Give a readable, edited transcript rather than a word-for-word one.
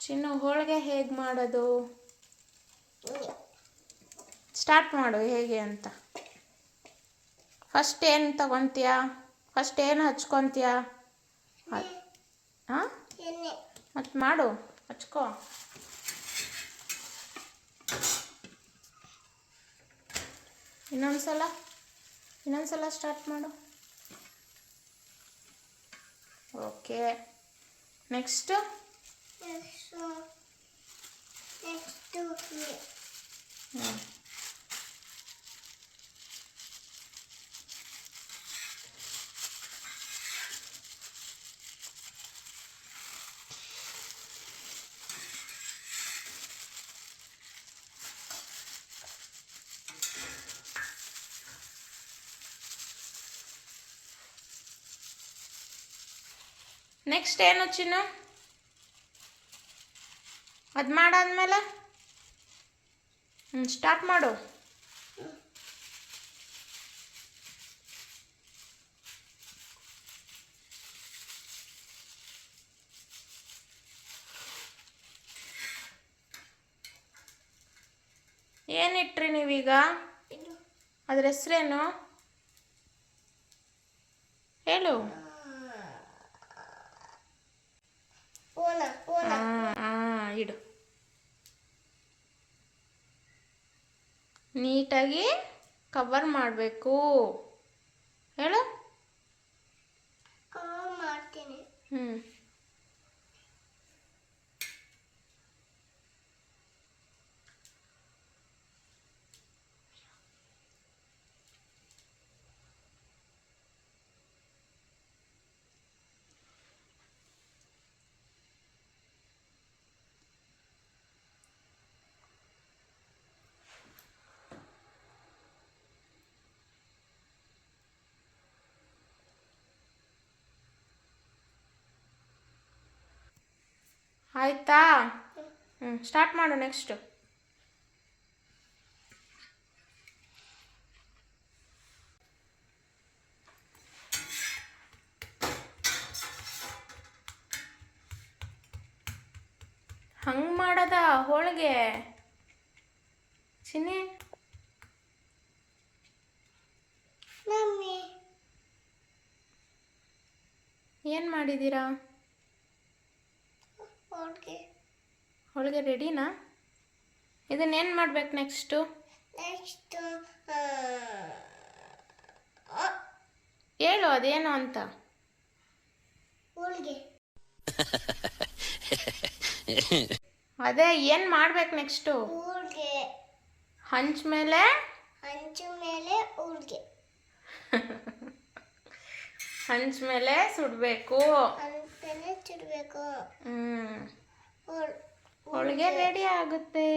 ಚಿನ್ನು ಹೋಳಿಗೆ ಹೇಗೆ ಮಾಡೋದು ಸ್ಟಾರ್ಟ್ ಮಾಡು ಹೇಗೆ ಅಂತ. ಫಸ್ಟ್ ಏನು ತಗೊತೀಯ? ಫಸ್ಟ್ ಏನು ಹಚ್ಕೊತೀಯ? ಹಾಂ ಮತ್ತು ಮಾಡು, ಹಚ್ಕೋ. ಇನ್ನೊಂದ್ಸಲ ಸ್ಟಾರ್ಟ್ ಮಾಡು. ಓಕೆ, ನೆಕ್ಸ್ಟು ನೆಕ್ಸ್ಟ್ ಏನು ಚಿನ್ನು? ಅದು ಮಾಡಾದ್ಮೇಲೆ ಸ್ಟಾರ್ಟ್ ಮಾಡು. ಏನಿಟ್ರಿ ನೀವೀಗ? ಅದ್ರ ಹೆಸ್ರೇನು ಹೇಳು? ಇಡು. ನೀಟಾಗಿ ಕವರ್ ಮಾಡಬೇಕು. ಹೇಳು. ಮಾಡ್ತೀನಿ. ಆಯ್ತಾ? ಸ್ಟಾರ್ಟ್ ಮಾಡು ನೆಕ್ಸ್ಟು. ಹಂಗೆ ಮಾಡದ ಹೋಳಿಗೆ ಚಿನ್ನಿ? ಏನು ಮಾಡಿದ್ದೀರಾ? ಹೋಳಿಗೆ ರೆಡಿನಾ? ಇದನ್ನೇನು ಮಾಡ್ಬೇಕು ನೆಕ್ಸ್ಟು? ಹೇಳು ಅದೇನು ಅಂತ. ಅದೇ ಏನು ಮಾಡ್ಬೇಕು ನೆಕ್ಸ್ಟು? ಹಂಚ ಮೇಲೆ ಹಂಚ ಮೇಲೆ ಸುಡಬೇಕು. ಹೋಳಿಗೆ ರೆಡಿ ಆಗುತ್ತೆ.